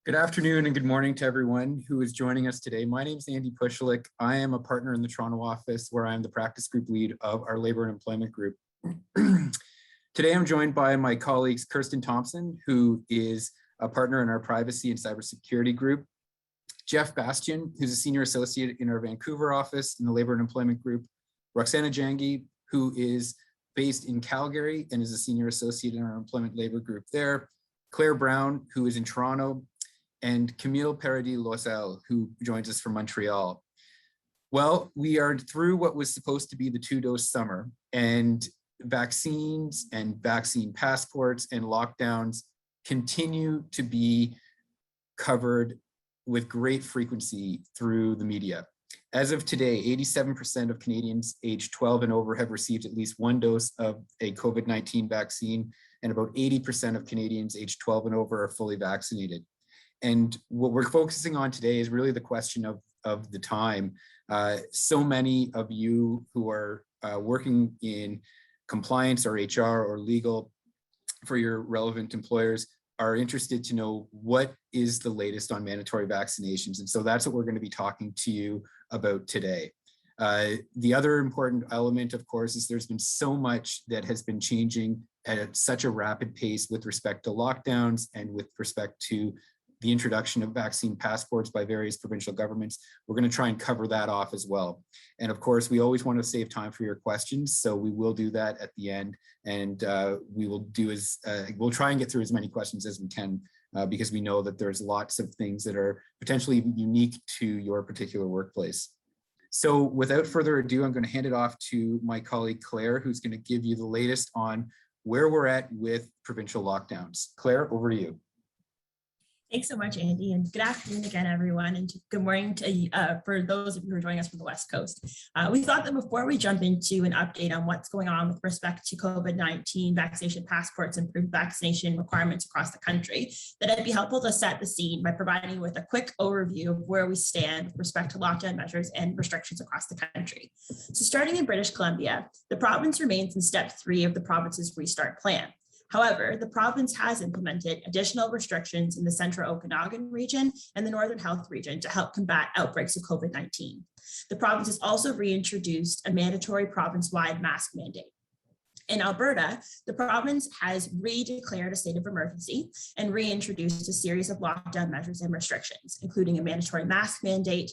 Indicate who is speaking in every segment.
Speaker 1: Good afternoon and good morning to everyone who is joining us today. My name is Andy Pushalik. I am a partner in the Toronto office where I'm the practice group lead of our labor and employment group. Today I'm joined by my colleagues Kirsten Thompson, who is a partner in our privacy and cybersecurity group, Jeff Bastian, who's a senior associate in our Vancouver office in the labor and employment group, Roxana Jangi, who is based in Calgary and is a senior associate in our employment labor group there, Claire Brown, who is in Toronto, and Camille Paradis-Loisel, who joins us from Montreal. Well, we are through what was supposed to be the two-dose summer, and vaccines and vaccine passports and lockdowns continue to be covered with great frequency through the media. As of today, 87% of Canadians aged 12 and over have received at least one dose of a COVID-19 vaccine, and about 80% of Canadians aged 12 and over are fully vaccinated. And what we're focusing on today is really the question of the time. So many of you who are working in compliance or HR or legal for your relevant employers are interested to know what is the latest on mandatory vaccinations. And so that's what we're going to be talking to you about today. The other important element, of course, is there's been so much that has been changing at such a rapid pace with respect to lockdowns and with respect to the introduction of vaccine passports by various provincial governments. We're going to try and cover that off as well. And of course, we always want to save time for your questions, so we will do that at the end. And we'll try and get through as many questions as we can because we know that there's lots of things that are potentially unique to your particular workplace. So without further ado, I'm going to hand it off to my colleague Claire, who's going to give you the latest on where we're at with provincial lockdowns. Claire, over to you.
Speaker 2: Thanks so much, Andy, and good afternoon again, everyone, and good morning to for those of you who are joining us from the West Coast. We thought that before we jump into an update on what's going on with respect to COVID-19 vaccination passports and vaccination requirements across the country, that it'd be helpful to set the scene by providing you with a quick overview of where we stand with respect to lockdown measures and restrictions across the country. So starting in British Columbia, the province remains in step 3 of the province's restart plan. However, the province has implemented additional restrictions in the Central Okanagan region and the Northern Health region to help combat outbreaks of COVID-19. The province has also reintroduced a mandatory province-wide mask mandate. In Alberta, the province has re-declared a state of emergency and reintroduced a series of lockdown measures and restrictions, including a mandatory mask mandate,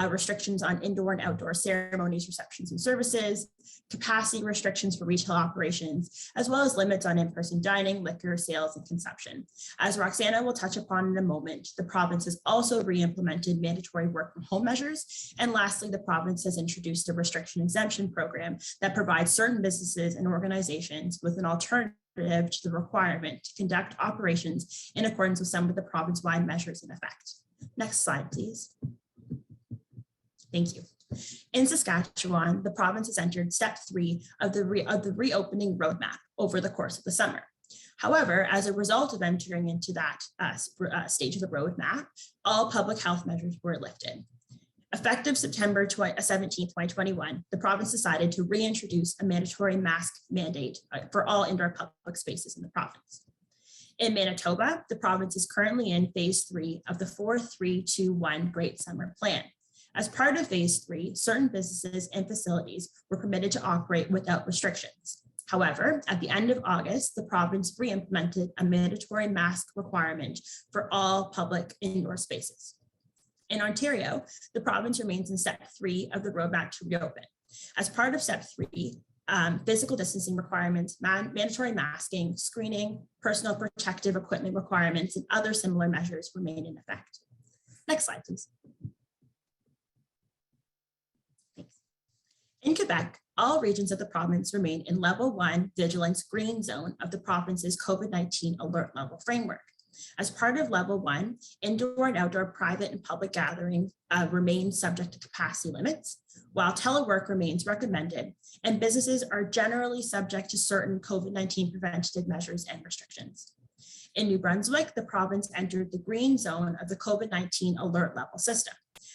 Speaker 2: restrictions on indoor and outdoor ceremonies, receptions, and services, capacity restrictions for retail operations, as well as limits on in-person dining, liquor, sales, and consumption. As Roxana will touch upon in a moment, the province has also re-implemented mandatory work from home measures. And lastly, the province has introduced a restriction exemption program that provides certain businesses and organizations with an alternative to the requirement to conduct operations in accordance with some of the province-wide measures in effect. Next slide, please. Thank you. In Saskatchewan, the province has entered step 3 of the reopening roadmap over the course of the summer. However, as a result of entering into that stage of the roadmap, all public health measures were lifted. Effective September 17, 2021, the province decided to reintroduce a mandatory mask mandate for all indoor public spaces in the province. In Manitoba, the province is currently in phase 3 of the 4-3-2-1 Great Summer Plan. As part of phase 3, certain businesses and facilities were permitted to operate without restrictions. However, at the end of August, the province re-implemented a mandatory mask requirement for all public indoor spaces. In Ontario, the province remains in step 3 of the roadmap to reopen. As part of step 3, physical distancing requirements, mandatory masking, screening, personal protective equipment requirements, and other similar measures remain in effect. Next slide, please. In Quebec, all regions of the province remain in level 1 vigilance green zone of the province's COVID-19 alert level framework. As part of level 1, indoor and outdoor private and public gatherings remain subject to capacity limits, while telework remains recommended, and businesses are generally subject to certain COVID-19 preventative measures and restrictions. In New Brunswick, the province entered the green zone of the COVID-19 alert level system.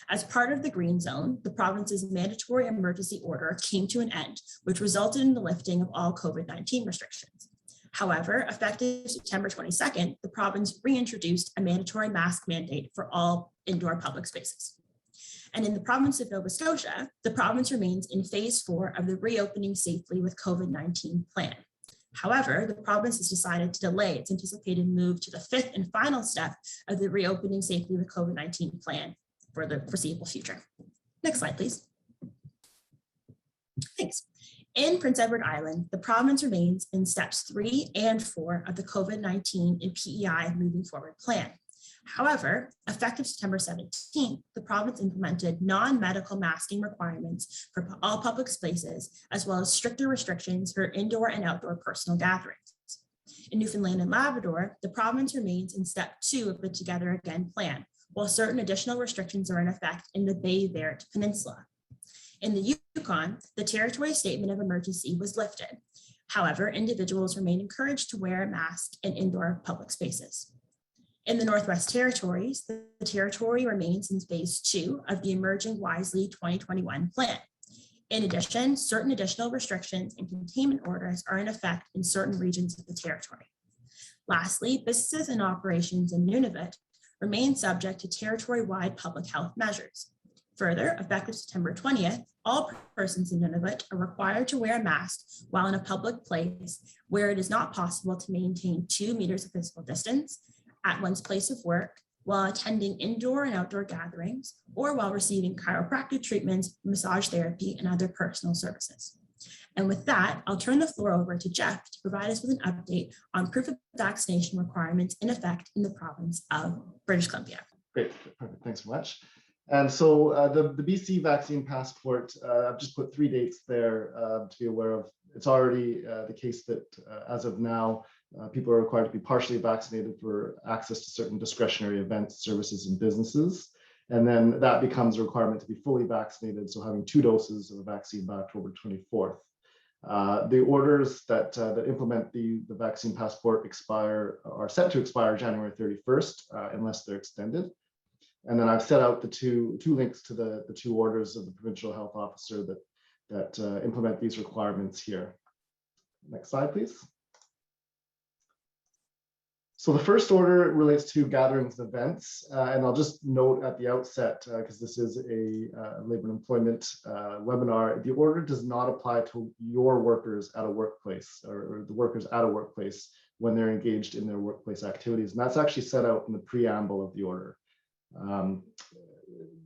Speaker 2: As part of the green zone, the province's mandatory emergency order came to an end, which resulted in the lifting of all COVID-19 restrictions. However, effective September 22nd, the province reintroduced a mandatory mask mandate for all indoor public spaces. And in the province of Nova Scotia, the province remains in phase 4 of the reopening safely with COVID-19 plan. However, the province has decided to delay its anticipated move to the 5th and final step of the reopening safely with COVID-19 plan for the foreseeable future. Next slide, please. Thanks. In Prince Edward Island, the province remains in steps 3 and 4 of the COVID-19 and PEI moving forward plan. However, effective September 17th, the province implemented non-medical masking requirements for all public spaces, as well as stricter restrictions for indoor and outdoor personal gatherings. In Newfoundland and Labrador, the province remains in step 2 of the Together Again plan, while certain additional restrictions are in effect in the Bay Verte Peninsula. In the Yukon, the territory statement of emergency was lifted. However, individuals remain encouraged to wear a mask in indoor public spaces. In the Northwest Territories, the territory remains in phase 2 of the Emerging Wisely 2021 plan. In addition, certain additional restrictions and containment orders are in effect in certain regions of the territory. Lastly, businesses and operations in Nunavut remain subject to territory-wide public health measures. Further, effective September 20th, all persons in Nunavut are required to wear a mask while in a public place where it is not possible to maintain 2 meters of physical distance at one's place of work, while attending indoor and outdoor gatherings, or while receiving chiropractic treatments, massage therapy, and other personal services. And with that, I'll turn the floor over to Jeff to provide us with an update on proof of vaccination requirements in effect in the province of British Columbia.
Speaker 3: Great, perfect, thanks so much. And so the BC vaccine passport, I've just put 3 dates there to be aware of. It's already the case that as of now, people are required to be partially vaccinated for access to certain discretionary events, services, and businesses. And then that becomes a requirement to be fully vaccinated, so having 2 doses of a vaccine by October 24th. The orders that implement the vaccine passport are set to expire January 31st, unless they're extended. And then I've set out the two links to the 2 orders of the provincial health officer that implement these requirements here. Next slide, please. So the first order relates to gatherings and events, and I'll just note at the outset, because this is a labor and employment webinar, the order does not apply to your workers at a workplace or the workers at a workplace when they're engaged in their workplace activities. And that's actually set out in the preamble of the order.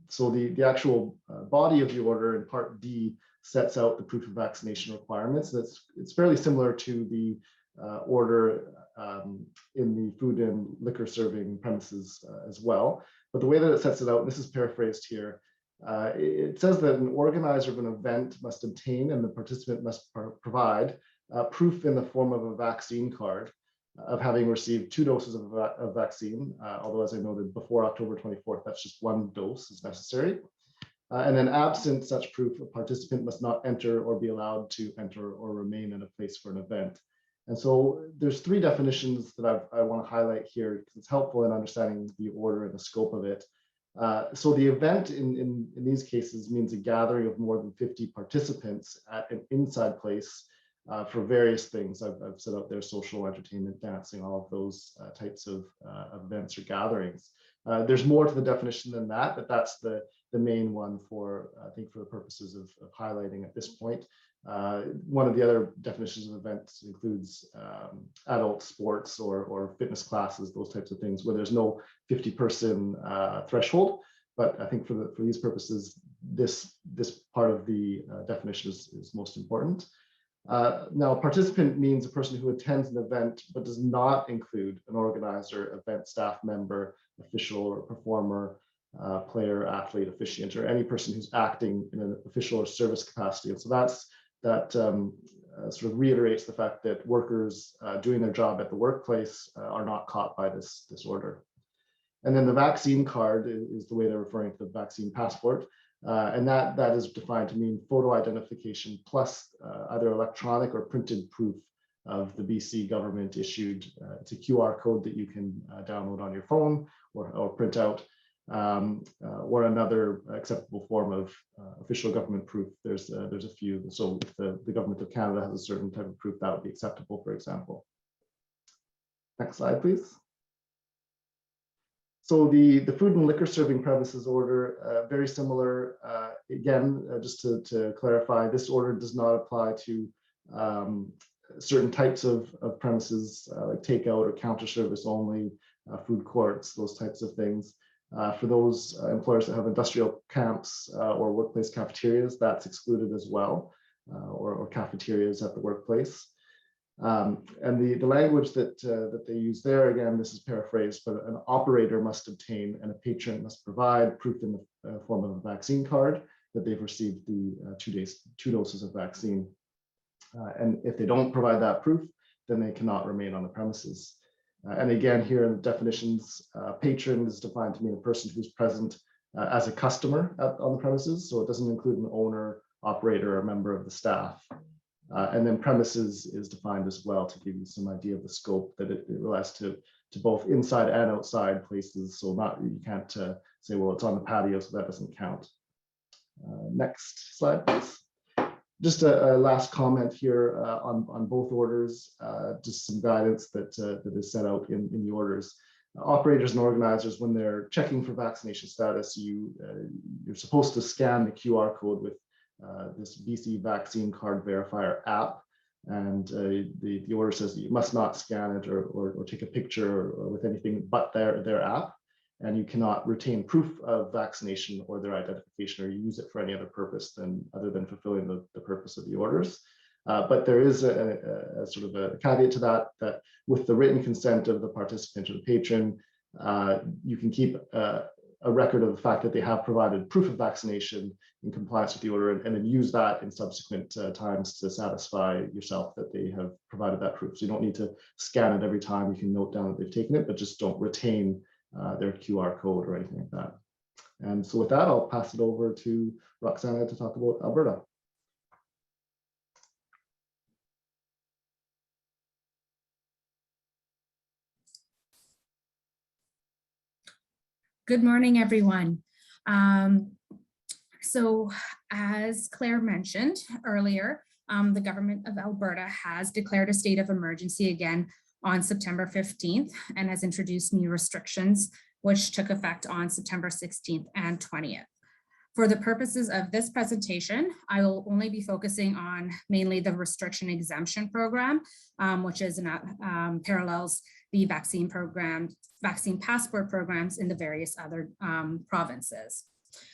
Speaker 3: So the actual body of the order in Part D sets out the proof of vaccination requirements. It's fairly similar to the order in the food and liquor serving premises as well. But the way that it sets it out, and this is paraphrased here, it says that an organizer of an event must obtain and the participant must provide proof in the form of a vaccine card of having received 2 doses of vaccine, although as I noted before October 24th, that's just 1 dose is necessary. And then absent such proof, a participant must not enter or be allowed to enter or remain in a place for an event. And so there's 3 definitions that I want to highlight here because it's helpful in understanding the order and the scope of it. So the event in these cases means a gathering of more than 50 participants at an inside place for various things. I've set out there social, entertainment, dancing, all of those types of events or gatherings. There's more to the definition than that, but that's the main one for, I think, for the purposes of highlighting at this point. One of the other definitions of events includes adult sports or fitness classes, those types of things where there's no 50-person threshold. But I think for these purposes, this part of the definition is most important. Now, participant means a person who attends an event but does not include an organizer, event staff member, official or performer, player, athlete, officiant, or any person who's acting in an official or service capacity. And so that sort of reiterates the fact that workers doing their job at the workplace are not caught by this order. And then the vaccine card is the way they're referring to the vaccine passport. And that is defined to mean photo identification plus either electronic or printed proof of the BC government issued. It's a QR code that you can download on your phone or print out, or another acceptable form of official government proof. There's a few. So if the government of Canada has a certain type of proof, that would be acceptable, for example. Next slide, please. So the food and liquor serving premises order, very similar. Again, just to clarify, this order does not apply to certain types of premises like takeout or counter service only, food courts, those types of things. For those employers that have industrial camps or workplace cafeterias, that's excluded as well, or cafeterias at the workplace. And the language that they use there, again, this is paraphrased, but an operator must obtain and a patron must provide proof in the form of a vaccine card that they've received the 2 doses of vaccine. And if they don't provide that proof, then they cannot remain on the premises. And again, here in the definitions, patron is defined to mean a person who's present as a customer on the premises. So it doesn't include an owner, operator, or member of the staff. And then premises is defined as well to give you some idea of the scope that it relates to both inside and outside places. So you can't say, well, it's on the patio, so that doesn't count. Next slide, please. Just a last comment here on both orders, just some guidance that is set out in the orders. Operators and organizers, when they're checking for vaccination status, you're supposed to scan the QR code with this BC Vaccine Card Verifier app, and the order says that you must not scan it or take a picture or with anything but their app, and you cannot retain proof of vaccination or their identification or use it for any other purpose other than fulfilling the purpose of the orders. But there is a sort of a caveat to that with the written consent of the participant or the patron, you can keep a record of the fact that they have provided proof of vaccination in compliance with the order, and then use that in subsequent times to satisfy yourself that they have provided that proof. So you don't need to scan it every time. You can note down that they've taken it, but just don't retain their QR code or anything like that. And so with that, I'll pass it over to Roxana to talk about Alberta.
Speaker 4: Good morning, everyone. So as Claire mentioned earlier, the government of Alberta has declared a state of emergency again on September 15th and has introduced new restrictions, which took effect on September 16th and 20th. For the purposes of this presentation, I will only be focusing on mainly the restriction exemption program, which is parallels the vaccine passport programs in the various other provinces.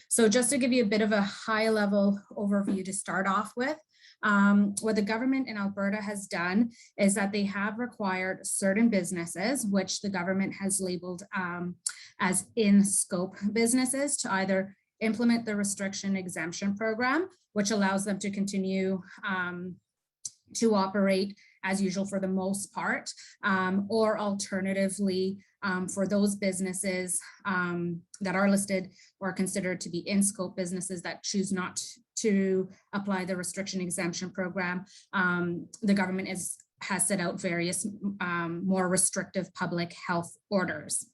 Speaker 4: So just to give you a bit of a high level overview to start off with, what the government in Alberta has done is that they have required certain businesses, which the government has labeled as in-scope businesses, to either implement the restriction exemption program, which allows them to continue to operate as usual for the most part, or alternatively, for those businesses that are listed or considered to be in-scope businesses that choose not to apply the restriction exemption program, the government has set out various more restrictive public health orders.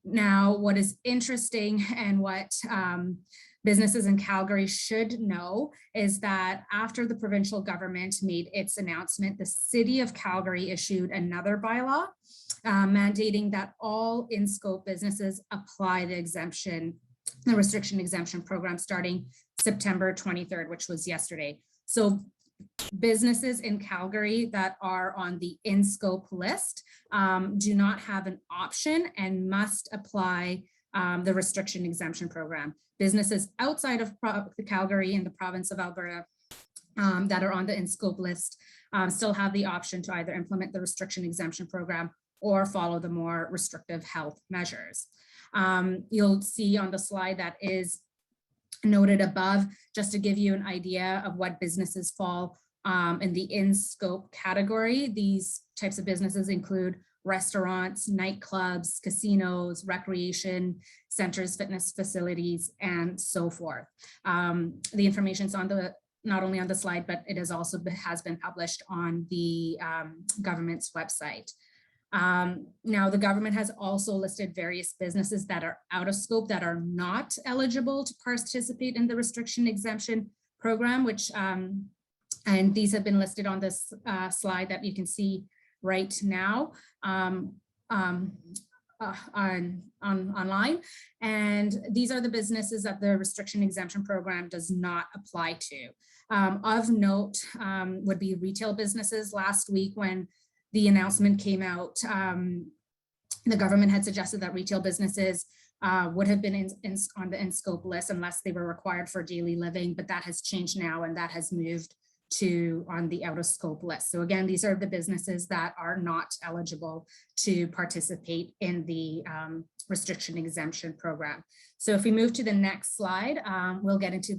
Speaker 4: Now, what is interesting and what businesses in Calgary should know is that after the provincial government made its announcement, the city of Calgary issued another bylaw mandating that all in-scope businesses apply the restriction exemption program starting September 23rd, which was yesterday. So businesses in Calgary that are on the in-scope list do not have an option and must apply the restriction exemption program. Businesses outside of Calgary in the province of Alberta that are on the in-scope list still have the option to either implement the restriction exemption program or follow the more restrictive health measures. You'll see on the slide that is noted above, just to give you an idea of what businesses fall in the in-scope category. These types of businesses include restaurants, nightclubs, casinos, recreation centers, fitness facilities, and so forth. The information is on not only on the slide, but it has also been published on the government's website. Now, the government has also listed various businesses that are out of scope that are not eligible to participate in the restriction exemption program, which and these have been listed on this slide that you can see right now. online. And these are the businesses that the restriction exemption program does not apply to. Of note would be retail businesses. Last week when the announcement came out, the government had suggested that retail businesses would have been on the in-scope list unless they were required for daily living, but that has changed now and that has moved to on the out-of-scope list. So again, these are the businesses that are not eligible to participate in the restriction exemption program. So if we move to the next slide, we'll get into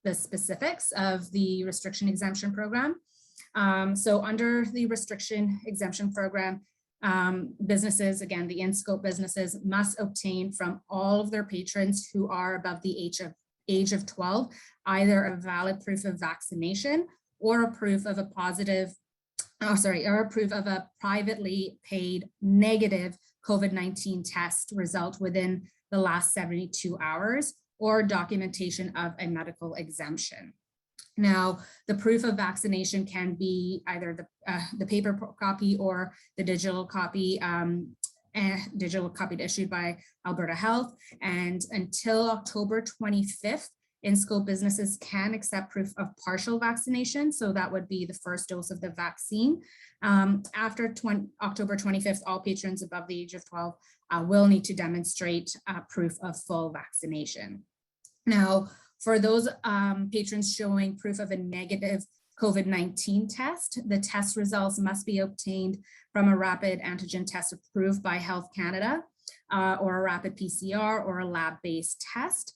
Speaker 4: the specifics of the restriction exemption program. So under the restriction exemption program, businesses, again, the in-scope businesses must obtain from all of their patrons who are above the age of 12, either a valid proof of vaccination or a proof of a privately paid negative COVID-19 test result within the last 72 hours or documentation of a medical exemption. Now, the proof of vaccination can be either the paper copy or the digital copy issued by Alberta Health. And until October 25th, in-scope businesses can accept proof of partial vaccination. So that would be the first dose of the vaccine. After October 25th, all patrons above the age of 12 will need to demonstrate proof of full vaccination. Now, for those patrons showing proof of a negative COVID-19 test, the test results must be obtained from a rapid antigen test approved by Health Canada or a rapid PCR or a lab-based test.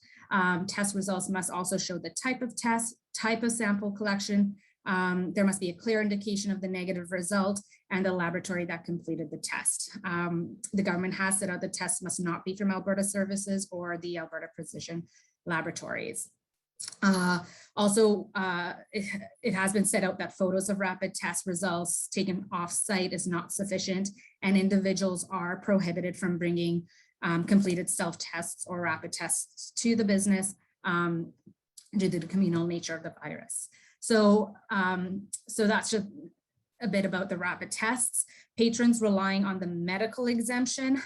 Speaker 4: Test results must also show the type of test, type of sample collection. There must be a clear indication of the negative result and the laboratory that completed the test. The government has set out the test must not be from Alberta Services or the Alberta Precision Laboratories. It has been set out that photos of rapid test results taken off-site is not sufficient, and individuals are prohibited from bringing completed self-tests or rapid tests to the business due to the communal nature of the virus. So that's just a bit about the rapid tests. Patrons relying on the medical exemption,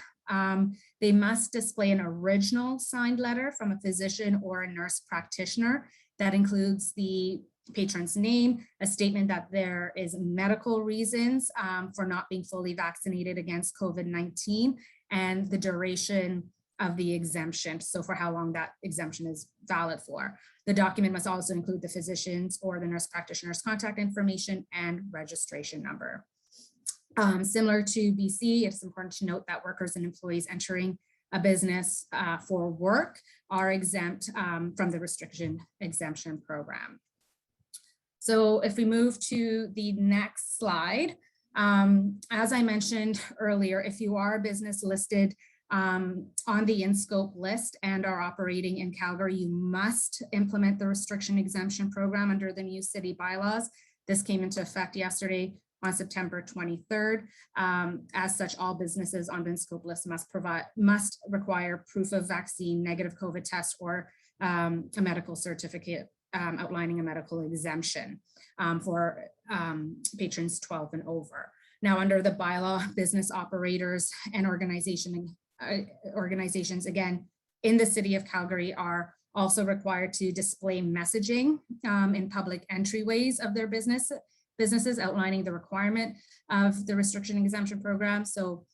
Speaker 4: they must display an original signed letter from a physician or a nurse practitioner that includes the patron's name, a statement that there is medical reasons for not being fully vaccinated against COVID-19, and the duration of the exemption, so for how long that exemption is valid for. The document must also include the physician's or the nurse practitioner's contact information and registration number. Similar to BC, it's important to note that workers and employees entering a business for work are exempt from the restriction exemption program. So if we move to the next slide, as I mentioned earlier, if you are a business listed on the in-scope list and are operating in Calgary, you must implement the restriction exemption program under the new city bylaws. This came into effect yesterday on September 23rd. As such, all businesses on the in-scope list must require proof of vaccine, negative COVID test, or a medical certificate outlining a medical exemption for patrons 12 and over. Now, under the bylaw, business operators and organizations, again, in the city of Calgary are also required to display messaging in public entryways of their businesses outlining the requirement of the restriction exemption program. So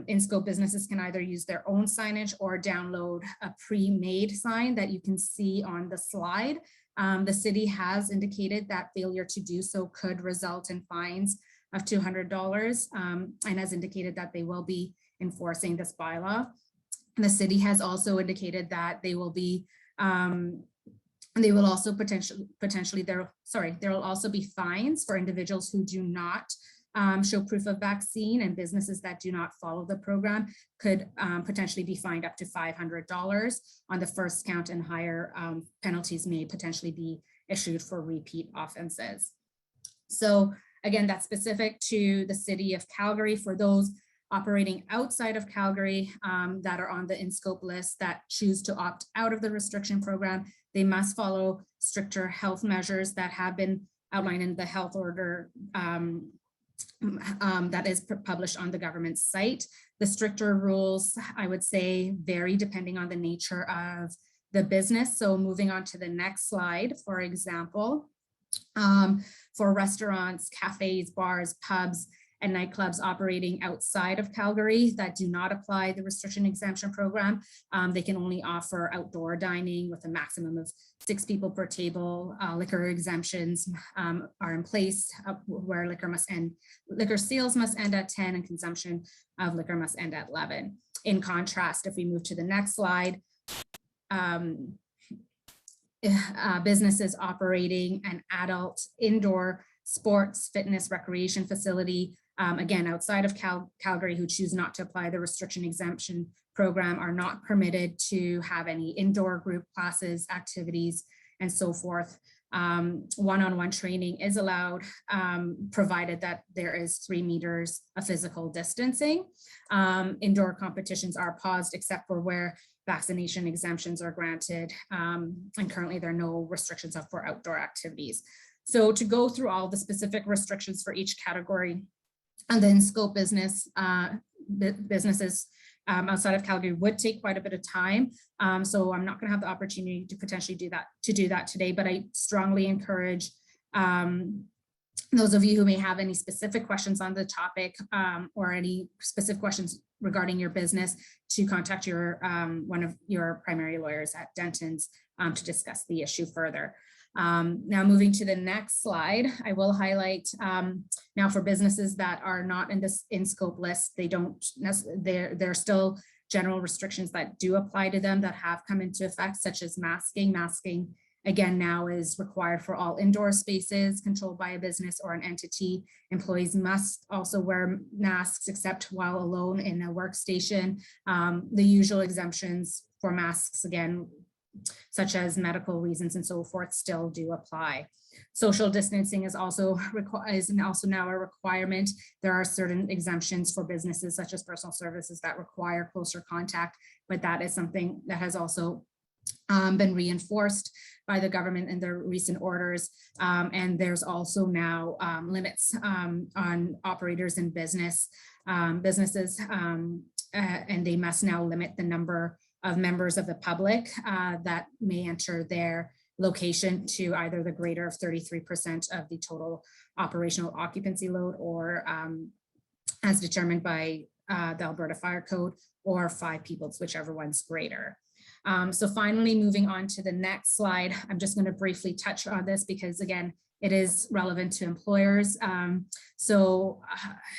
Speaker 4: in-scope businesses can either use their own signage or download a pre-made sign that you can see on the slide. The city has indicated that failure to do so could result in fines of $200 and has indicated that they will be enforcing this bylaw. And the city has also indicated that they will be they will also there will also be fines for individuals who do not show proof of vaccine, and businesses that do not follow the program could potentially be fined up to $500 on the first count, and higher penalties may potentially be issued for repeat offenses. So again, that's specific to the city of Calgary. For those operating outside of Calgary that are on the in-scope list that choose to opt out of the restriction program, they must follow stricter health measures that have been outlined in the health order that is published on the government site. The stricter rules, I would say, vary depending on the nature of the business. So moving on to the next slide, for example, for restaurants, cafes, bars, pubs, and nightclubs operating outside of Calgary that do not apply the restriction exemption program, they can only offer outdoor dining with a maximum of 6 people per table. Liquor exemptions are in place where liquor sales must end at 10 and consumption of liquor must end at 11. In contrast, if we move to the next slide, businesses operating an adult indoor sports, fitness, recreation facility, again, outside of Calgary, who choose not to apply the restriction exemption program, are not permitted to have any indoor group classes, activities, and so forth. One-on-one training is allowed, provided that there is 3 meters of physical distancing. Indoor competitions are paused except for where vaccination exemptions are granted, and currently there are no restrictions for outdoor activities. So to go through all the specific restrictions for each category, and then scope businesses outside of Calgary would take quite a bit of time. So I'm not going to have the opportunity to potentially do that today, but I strongly encourage those of you who may have any specific questions on the topic or any specific questions regarding your business to contact your one of your primary lawyers at Denton's to discuss the issue further. Now moving to the next slide, I will highlight now for businesses that are not in this in scope list, there are still general restrictions that do apply to them that have come into effect, such as masking. Masking again now is required for all indoor spaces controlled by a business or an entity. Employees must also wear masks except while alone in a workstation. The usual exemptions for masks, again, such as medical reasons and so forth, still do apply. Social distancing is also now a requirement. There are certain exemptions for businesses such as personal services that require closer contact, but that is something that has also been reinforced by the government in their recent orders. And there's also now limits on operators and businesses, and they must now limit the number of members of the public that may enter their location to either the greater of 33% of the total operational occupancy load, or as determined by the Alberta Fire Code, or 5 people, whichever one's greater. So finally, moving on to the next slide, I'm just going to briefly touch on this because, again, it is relevant to employers. And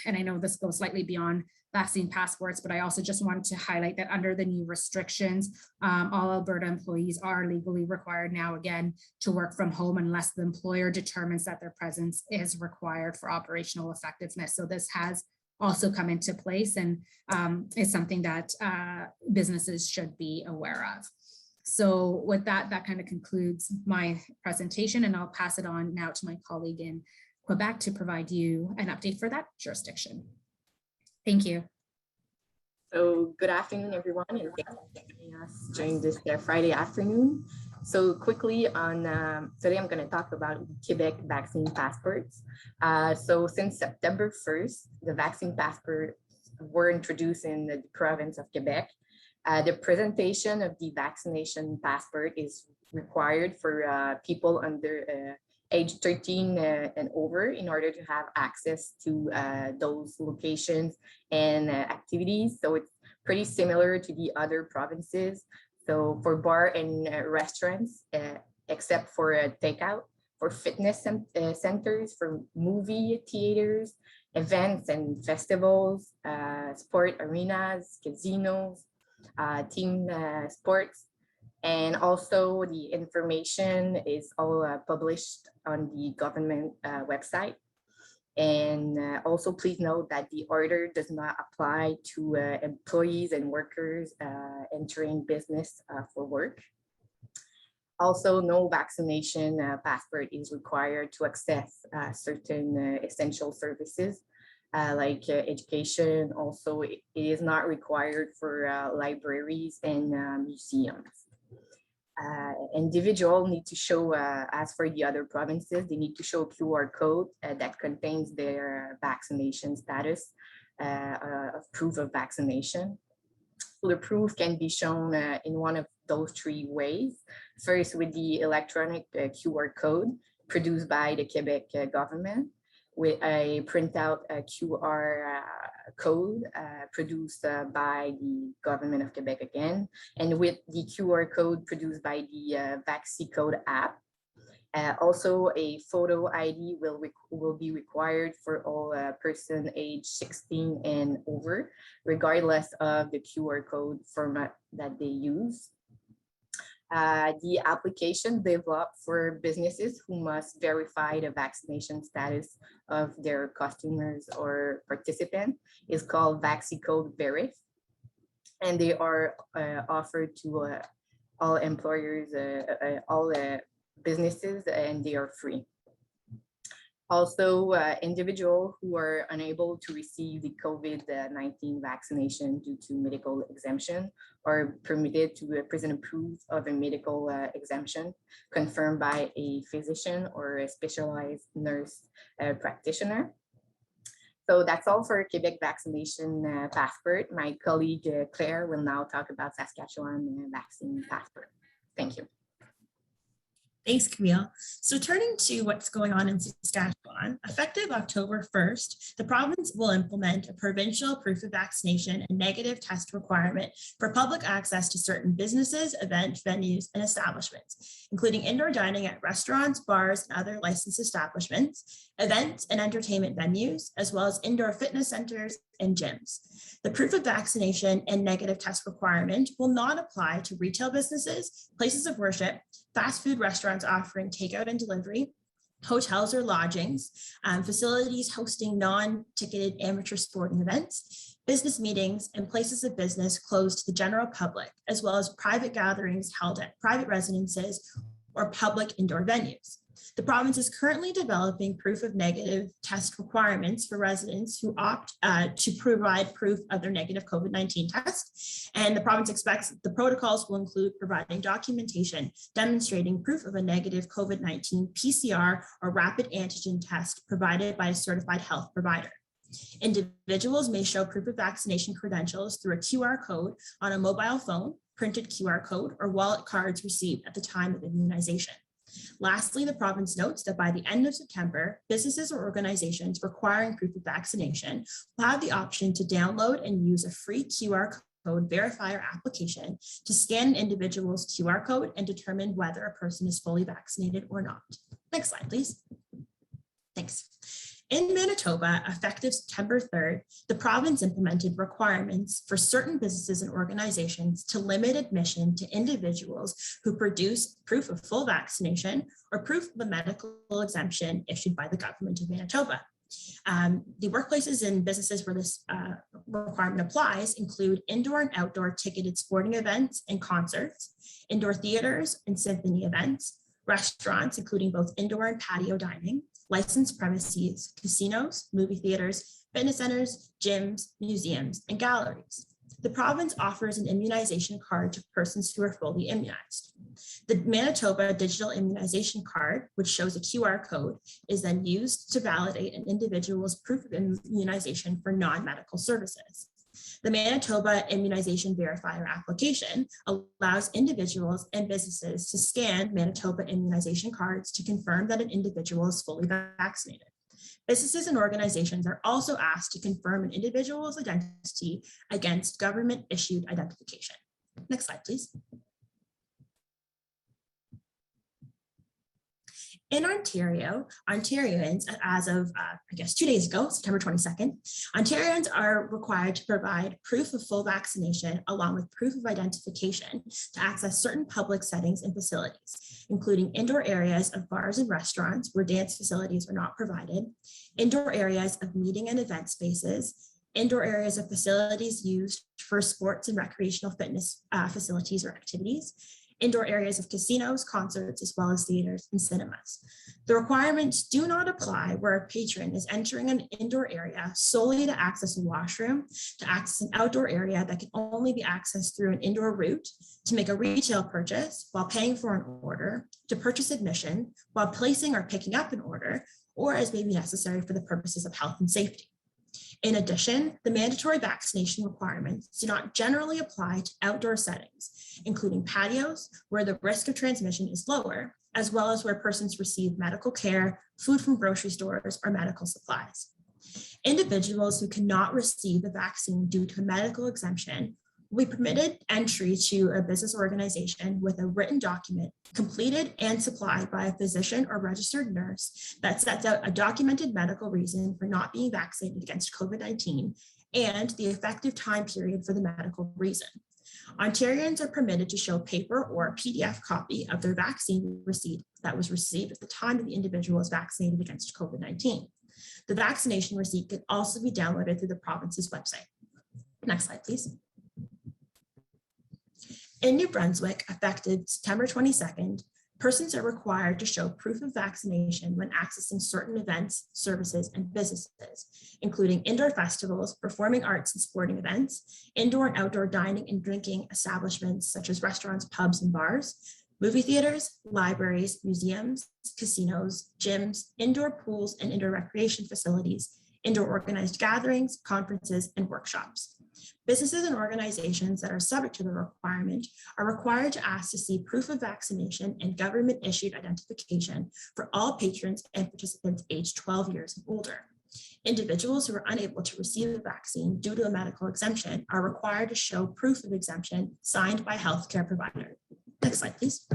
Speaker 4: I know this goes slightly beyond vaccine passports, but I also just wanted to highlight that under the new restrictions, all Alberta employees are legally required now again to work from home unless the employer determines that their presence is required for operational effectiveness. So this has also come into place and is something that businesses should be aware of. So with that kind of concludes my presentation, and I'll pass it on now to my colleague in Quebec to provide you an update for that jurisdiction. Thank you.
Speaker 5: So good afternoon, everyone, and thanks for joining us during this Friday afternoon. So quickly on today, I'm going to talk about Quebec vaccine passports. So since September 1st, the vaccine passports were introduced in the province of Quebec. The presentation of the vaccination passport is required for people under age 13 and over in order to have access to those locations and activities. So it's pretty similar to the other provinces. So for bar and restaurants, except for takeout, for fitness centers, for movie theaters, events and festivals, sport arenas, casinos, team sports. And also the information is all published on the government website. And also please note that the order does not apply to employees and workers entering business for work. Also, no vaccination passport is required to access certain essential services like education. Also, it is not required for libraries and museums. Individual need to show, as for the other provinces, they need to show a QR code that contains their vaccination status of proof of vaccination. So the proof can be shown in one of those three ways. First, with the electronic QR code produced by the Quebec government, with a printout QR code produced by the government of Quebec again, and with the QR code produced by the Vaccinated app. Also, a photo ID will be required for all person age 16 and over, regardless of the QR code format that they use. The application developed for businesses who must verify the vaccination status of their customers or participants is called Vaccinated Verif, and they are offered to all employers, all businesses, and they are free. Also, individuals who are unable to receive the COVID-19 vaccination due to medical exemption are permitted to present a proof of a medical exemption confirmed by a physician or a specialized nurse practitioner. So that's all for Quebec vaccination passport. My colleague Claire will now talk about Saskatchewan vaccine passport. Thank you.
Speaker 2: Thanks, Camille. So turning to what's going on in Saskatchewan, effective October 1st, the province will implement a provincial proof of vaccination and negative test requirement for public access to certain businesses, event venues, and establishments, including indoor dining at restaurants, bars, and other licensed establishments, events and entertainment venues, as well as indoor fitness centers and gyms. The proof of vaccination and negative test requirement will not apply to retail businesses, places of worship, fast food restaurants offering takeout and delivery, hotels or lodgings, facilities hosting non-ticketed amateur sporting events, business meetings, and places of business closed to the general public, as well as private gatherings held at private residences or public indoor venues. The province is currently developing proof of negative test requirements for residents who opt to provide proof of their negative COVID-19 test. And the province expects that the protocols will include providing documentation demonstrating proof of a negative COVID-19 PCR or rapid antigen test provided by a certified health provider. Individuals may show proof of vaccination credentials through a QR code on a mobile phone, printed QR code, or wallet cards received at the time of immunization. Lastly, the province notes that by the end of September, businesses or organizations requiring proof of vaccination will have the option to download and use a free QR code verifier application to scan an individual's QR code and determine whether a person is fully vaccinated or not. Next slide, please. Thanks. In Manitoba, effective September 3rd, the province implemented requirements for certain businesses and organizations to limit admission to individuals who produce proof of full vaccination or proof of a medical exemption issued by the government of Manitoba. The workplaces and businesses where this requirement applies include indoor and outdoor ticketed sporting events and concerts, indoor theaters and symphony events, restaurants, including both indoor and patio dining, licensed premises, casinos, movie theaters, fitness centers, gyms, museums, and galleries. The province offers an immunization card to persons who are fully immunized. The Manitoba Digital Immunization Card, which shows a QR code, is then used to validate an individual's proof of immunization for non-medical services. The Manitoba Immunization Verifier application allows individuals and businesses to scan Manitoba immunization cards to confirm that an individual is fully vaccinated. Businesses and organizations are also asked to confirm an individual's identity against government-issued identification. Next slide, please. In Ontario, Ontarians, as of, 2 days ago, September 22nd, Ontarians are required to provide proof of full vaccination along with proof of identification to access certain public settings and facilities, including indoor areas of bars and restaurants where dance facilities are not provided, indoor areas of meeting and event spaces, indoor areas of facilities used for sports and recreational fitness facilities or activities, indoor areas of casinos, concerts, as well as theaters and cinemas. The requirements do not apply where a patron is entering an indoor area solely to access a washroom, to access an outdoor area that can only be accessed through an indoor route, to make a retail purchase while paying for an order, to purchase admission while placing or picking up an order, or as may be necessary for the purposes of health and safety. In addition, the mandatory vaccination requirements do not generally apply to outdoor settings, including patios where the risk of transmission is lower, as well as where persons receive medical care, food from grocery stores, or medical supplies. Individuals who cannot receive the vaccine due to a medical exemption will be permitted entry to a business organization with a written document completed and supplied by a physician or registered nurse that sets out a documented medical reason for not being vaccinated against COVID-19 and the effective time period for the medical reason. Ontarians are permitted to show paper or a PDF copy of their vaccine receipt that was received at the time that the individual was vaccinated against COVID-19. The vaccination receipt can also be downloaded through the province's website. Next slide, please. In New Brunswick, effective September 22nd, persons are required to show proof of vaccination when accessing certain events, services, and businesses, including indoor festivals, performing arts and sporting events, indoor and outdoor dining and drinking establishments such as restaurants, pubs, and bars, movie theaters, libraries, museums, casinos, gyms, indoor pools and indoor recreation facilities, indoor organized gatherings, conferences, and workshops. Businesses and organizations that are subject to the requirement are required to ask to see proof of vaccination and government-issued identification for all patrons and participants aged 12 years and older. Individuals who are unable to receive the vaccine due to a medical exemption are required to show proof of exemption signed by a healthcare provider. Next slide, please.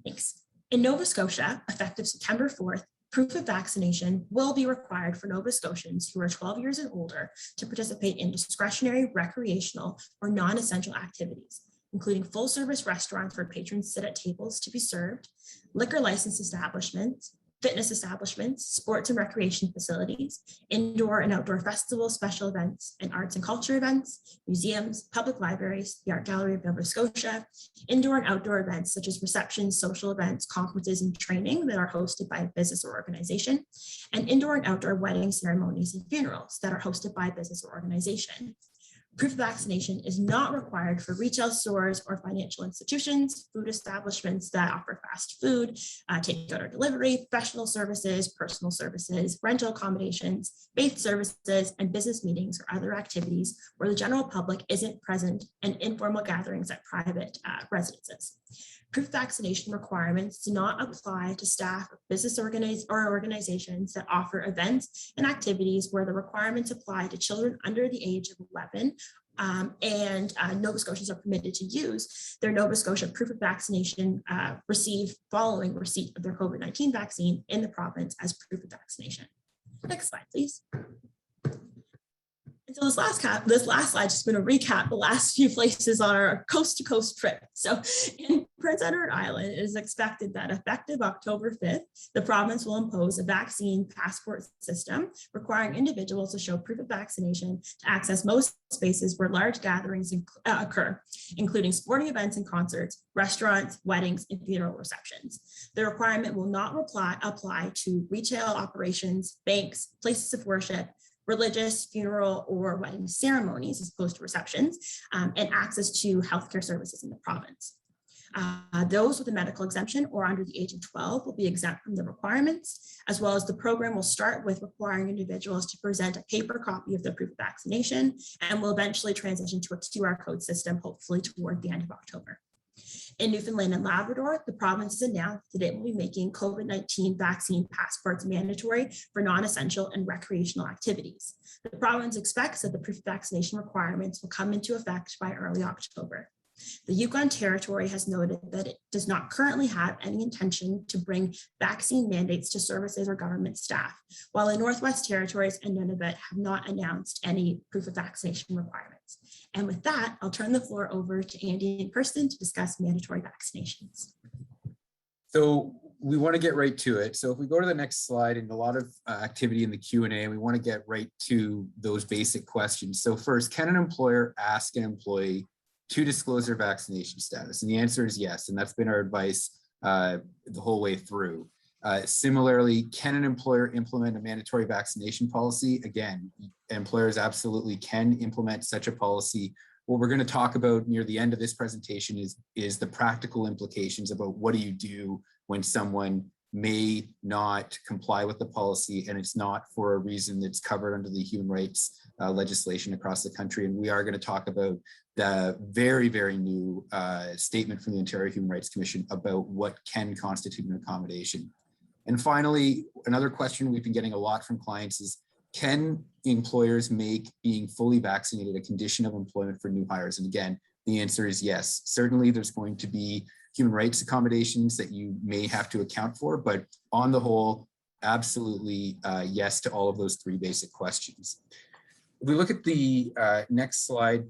Speaker 2: Thanks. In Nova Scotia, effective September 4th, proof of vaccination will be required for Nova Scotians who are 12 years and older to participate in discretionary, recreational, or non-essential activities, including full-service restaurants where patrons sit at tables to be served, liquor license establishments, fitness establishments, sports and recreation facilities, indoor and outdoor festivals, special events, and arts and culture events, museums, public libraries, the Art Gallery of Nova Scotia, indoor and outdoor events such as receptions, social events, conferences, and training that are hosted by a business or organization, and indoor and outdoor wedding ceremonies and funerals that are hosted by a business or organization. Proof of vaccination is not required for retail stores or financial institutions, food establishments that offer fast food, takeout or delivery, professional services, personal services, rental accommodations, faith services, and business meetings or other activities where the general public isn't present, and informal gatherings at private residences. Proof of vaccination requirements do not apply to staff of business organizations that offer events and activities where the requirements apply to children under the age of 11, and Nova Scotians are permitted to use their Nova Scotia proof of vaccination received following receipt of their COVID-19 vaccine in the province as proof of vaccination. Next slide, please. And so this last slide is going to recap the last few places on our coast-to-coast trip. So in Prince Edward Island, it is expected that effective October 5th, the province will impose a vaccine passport system requiring individuals to show proof of vaccination to access most spaces where large gatherings occur, including sporting events and concerts, restaurants, weddings, and funeral receptions. The requirement will not apply to retail operations, banks, places of worship, religious, funeral, or wedding ceremonies as opposed to receptions, and access to healthcare services in the province. Those with a medical exemption or under the age of 12 will be exempt from the requirements, as well as the program will start with requiring individuals to present a paper copy of their proof of vaccination and will eventually transition to a QR code system, hopefully toward the end of October. In Newfoundland and Labrador, the province has announced that it will be making COVID-19 vaccine passports mandatory for non-essential and recreational activities. The province expects that the proof of vaccination requirements will come into effect by early October. The Yukon Territory has noted that it does not currently have any intention to bring vaccine mandates to services or government staff, while the Northwest Territories and Nunavut have not announced any proof of vaccination requirements. And with that, I'll turn the floor over to Andy and Kirsten to discuss mandatory vaccinations.
Speaker 1: So we want to get right to it. So if we go to the next slide, and a lot of activity in the Q&A, we want to get right to those basic questions. So first, can an employer ask an employee to disclose their vaccination status? And the answer is yes, and that's been our advice the whole way through. Similarly, can an employer implement a mandatory vaccination policy? Again, employers absolutely can implement such a policy. What we're going to talk about near the end of this presentation is the practical implications about what do you do when someone may not comply with the policy and it's not for a reason that's covered under the human rights legislation across the country. And we are going to talk about the very, very new statement from the Ontario Human Rights Commission about what can constitute an accommodation. And finally, another question we've been getting a lot from clients is, can employers make being fully vaccinated a condition of employment for new hires? And again, the answer is yes. Certainly there's going to be human rights accommodations that you may have to account for, but on the whole, absolutely yes to all of those three basic questions. If we look at the next slide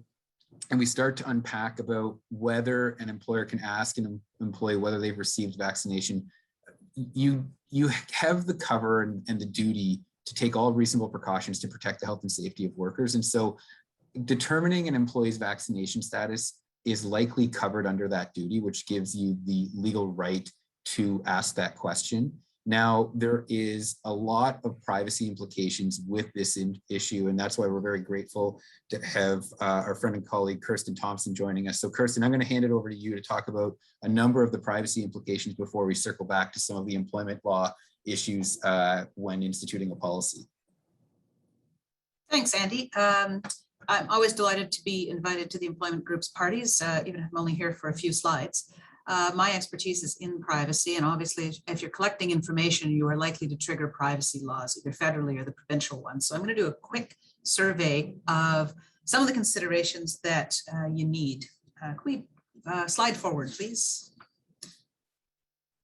Speaker 1: and we start to unpack about whether an employer can ask an employee whether they've received vaccination, you have the cover and the duty to take all reasonable precautions to protect the health and safety of workers. And so determining an employee's vaccination status is likely covered under that duty, which gives you the legal right to ask that question. Now, there is a lot of privacy implications with this issue, and that's why we're very grateful to have our friend and colleague Kirsten Thompson joining us. So Kirsten, I'm going to hand it over to you to talk about a number of the privacy implications before we circle back to some of the employment law issues when instituting a policy.
Speaker 6: Thanks, Andy. I'm always delighted to be invited to the employment group's parties, even if I'm only here for a few slides. My expertise is in privacy, and obviously if you're collecting information, you are likely to trigger privacy laws, either federally or the provincial ones. So I'm going to do a quick survey of some of the considerations that you need. Can we slide forward, please?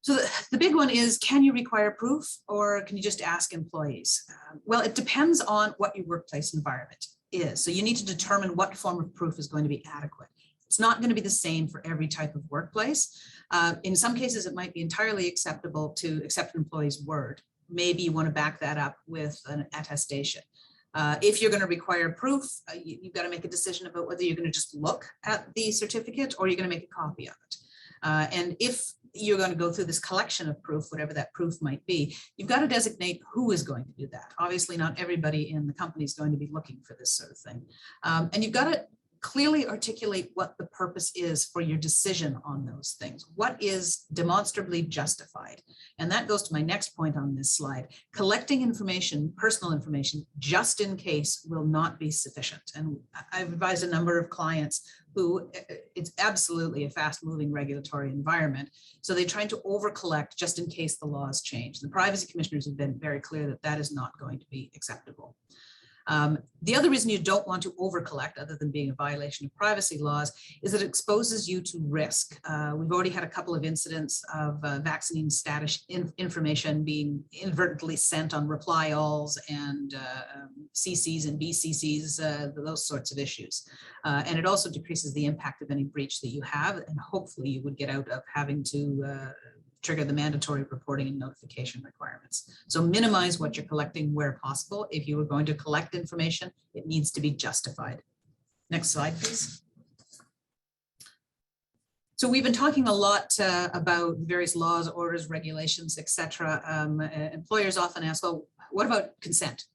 Speaker 6: So the big one is, can you require proof or can you just ask employees? Well, it depends on what your workplace environment is. So you need to determine what form of proof is going to be adequate. It's not going to be the same for every type of workplace. In some cases, it might be entirely acceptable to accept an employee's word. Maybe you want to back that up with an attestation. If you're going to require proof, you've got to make a decision about whether you're going to just look at the certificate or you're going to make a copy of it. And if you're going to go through this collection of proof, whatever that proof might be, you've got to designate who is going to do that. Obviously, not everybody in the company is going to be looking for this sort of thing. And you've got to clearly articulate what the purpose is for your decision on those things. What is demonstrably justified? And that goes to my next point on this slide. Collecting information, personal information, just in case will not be sufficient. And I've advised a number of clients who it's absolutely a fast-moving regulatory environment. So they're trying to over-collect just in case the laws change. The privacy commissioners have been very clear that that is not going to be acceptable. The other reason you don't want to over-collect, other than being a violation of privacy laws, is that it exposes you to risk. We've already had a couple of incidents of vaccine status information being inadvertently sent on reply alls and CCs and BCCs, those sorts of issues. And it also decreases the impact of any breach that you have, and hopefully you would get out of having to trigger the mandatory reporting and notification requirements. So minimize what you're collecting where possible. If you are going to collect information, it needs to be justified. Next slide, please. So we've been talking a lot about various laws, orders, regulations, etc. Employers often ask, well, what about consent?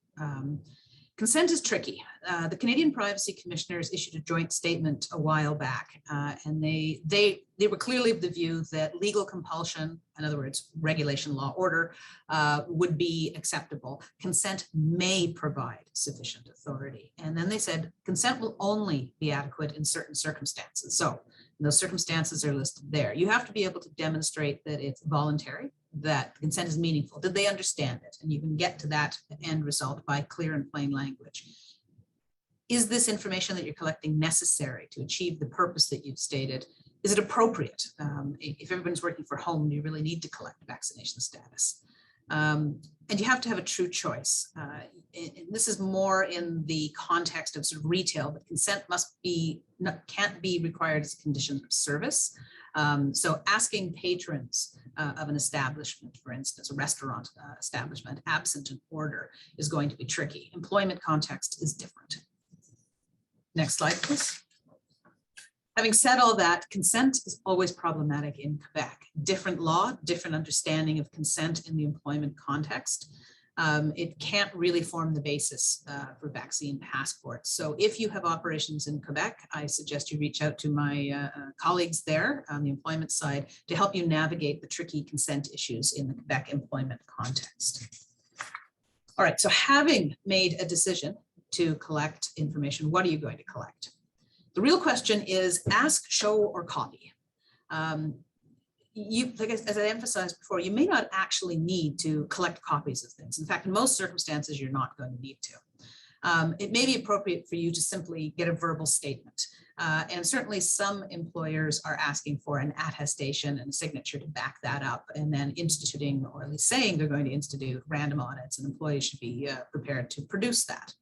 Speaker 6: Consent is tricky. The Canadian Privacy Commissioners issued a joint statement a while back, and they were clearly of the view that legal compulsion, in other words, regulation, law, order, would be acceptable. Consent may provide sufficient authority. And then they said consent will only be adequate in certain circumstances. So those circumstances are listed there. You have to be able to demonstrate that it's voluntary, that consent is meaningful. Did they understand it? And you can get to that end result by clear and plain language. Is this information that you're collecting necessary to achieve the purpose that you've stated? Is it appropriate? If everyone's working from home, you really need to collect vaccination status. And you have to have a true choice. This is more in the context of sort of retail, but consent can't be required as a condition of service. So asking patrons of an establishment, for instance, a restaurant establishment, absent an order is going to be tricky. Employment context is different. Next slide, please. Having said all that, consent is always problematic in Quebec. Different law, different understanding of consent in the employment context. It can't really form the basis for vaccine passports. So if you have operations in Quebec, I suggest you reach out to my colleagues there on the employment side to help you navigate the tricky consent issues in the Quebec employment context. All right, so having made a decision to collect information, what are you going to collect? The real question is ask, show, or copy. Like as I emphasized before, you may not actually need to collect copies of things. In fact, in most circumstances, you're not going to need to. It may be appropriate for you to simply get a verbal statement. And certainly some employers are asking for an attestation and a signature to back that up, and then instituting, or at least saying they're going to institute random audits, and employees should be prepared to produce that.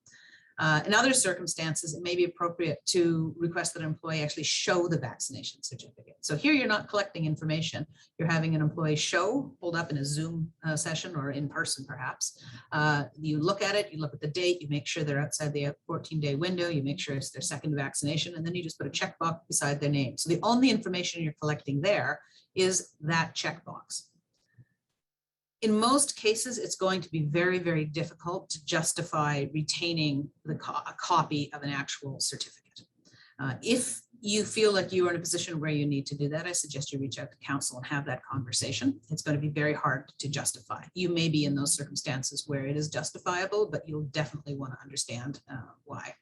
Speaker 6: In other circumstances, it may be appropriate to request that an employee actually show the vaccination certificate. So here you're not collecting information. You're having an employee hold up in a Zoom session or in person perhaps. You look at it, you look at the date, you make sure they're outside the 14-day window, you make sure it's their second vaccination, and then you just put a checkbox beside their name. So the only information you're collecting there is that checkbox. In most cases, it's going to be very, very difficult to justify retaining a copy of an actual certificate. If you feel like you are in a position where you need to do that, I suggest you reach out to counsel and have that conversation. It's going to be very hard to justify. You may be in those circumstances where it is justifiable, but you'll definitely want to understand why.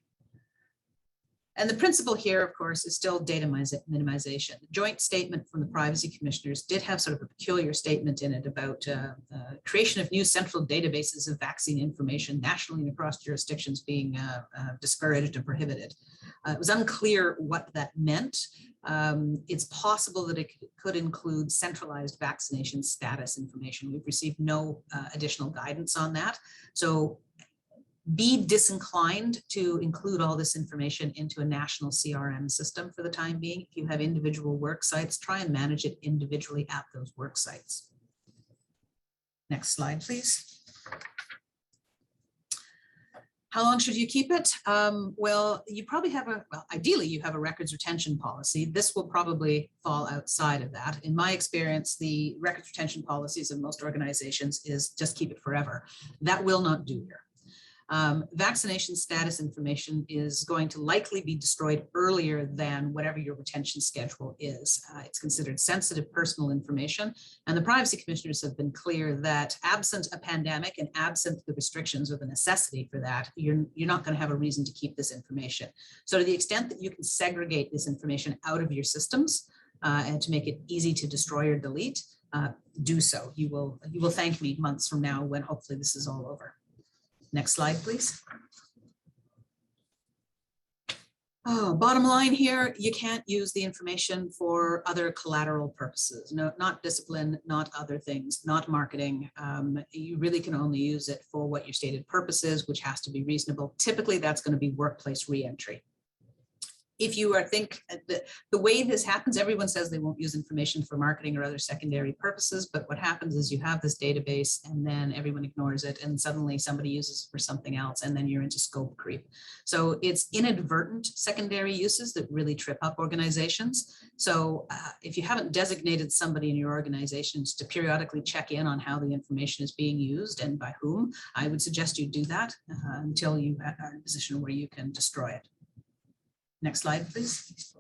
Speaker 6: And the principle here, of course, is still data minimization. The joint statement from the privacy commissioners did have sort of a peculiar statement in it about creation of new central databases of vaccine information nationally and across jurisdictions being discouraged and prohibited. It was unclear what that meant. It's possible that it could include centralized vaccination status information. We've received no additional guidance on that. So be disinclined to include all this information into a national CRM system for the time being. If you have individual work sites, try and manage it individually at those work sites. Next slide, please. How long should you keep it? Well, you probably have ideally you have a records retention policy. This will probably fall outside of that. In my experience, the records retention policies of most organizations is just keep it forever. That will not do here. Vaccination status information is going to likely be destroyed earlier than whatever your retention schedule is. It's considered sensitive personal information, and the privacy commissioners have been clear that absent a pandemic and absent the restrictions or the necessity for that, you're not going to have a reason to keep this information. So to the extent that you can segregate this information out of your systems and to make it easy to destroy or delete, do so. You will thank me months from now when hopefully this is all over. Next slide, please. Oh, bottom line here, you can't use the information for other collateral purposes. No, not discipline, not other things, not marketing. You really can only use it for what your stated purpose is, which has to be reasonable. Typically, that's going to be workplace reentry. If you think the way this happens, everyone says they won't use information for marketing or other secondary purposes, but what happens is you have this database and then everyone ignores it and suddenly somebody uses it for something else and then you're into scope creep. So it's inadvertent secondary uses that really trip up organizations. So if you haven't designated somebody in your organizations to periodically check in on how the information is being used and by whom, I would suggest you do that until you are in a position where you can destroy it. Next slide, please.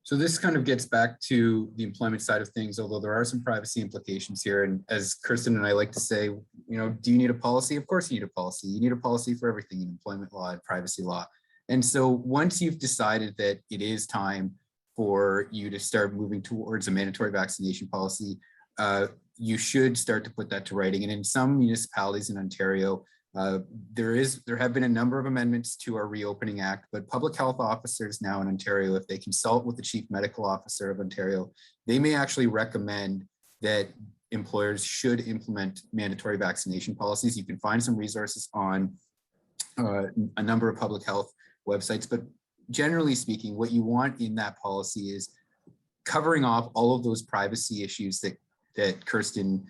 Speaker 1: So this kind of gets back to the employment side of things, although there are some privacy implications here. And as Kirsten and I like to say, you know, do you need a policy? Of course you need a policy. You need a policy for everything in employment law and privacy law. And so once you've decided that it is time for you to start moving towards a mandatory vaccination policy, you should start to put that to writing. And in some municipalities in Ontario, there have been a number of amendments to our Reopening Act, but public health officers now in Ontario, if they consult with the Chief Medical Officer of Ontario, they may actually recommend that employers should implement mandatory vaccination policies. You can find some resources on a number of public health websites, but generally speaking, what you want in that policy is covering off all of those privacy issues that Kirsten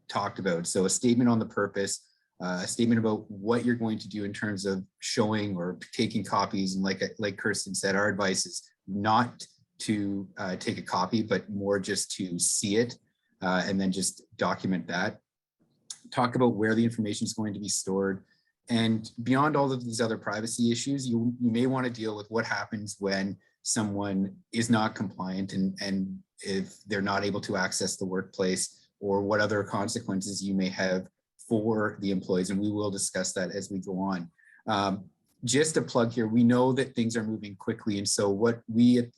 Speaker 1: talked about. So a statement on the purpose, a statement about what you're going to do in terms of showing or taking copies. And like Kirsten said, our advice is not to take a copy, but more just to see it and then just document that. Talk about where the information is going to be stored. And beyond all of these other privacy issues, you may want to deal with what happens when someone is not compliant and if they're not able to access the workplace, or what other consequences you may have for the employees. And we will discuss that as we go on. Just a plug here, we know that things are moving quickly. And so what we at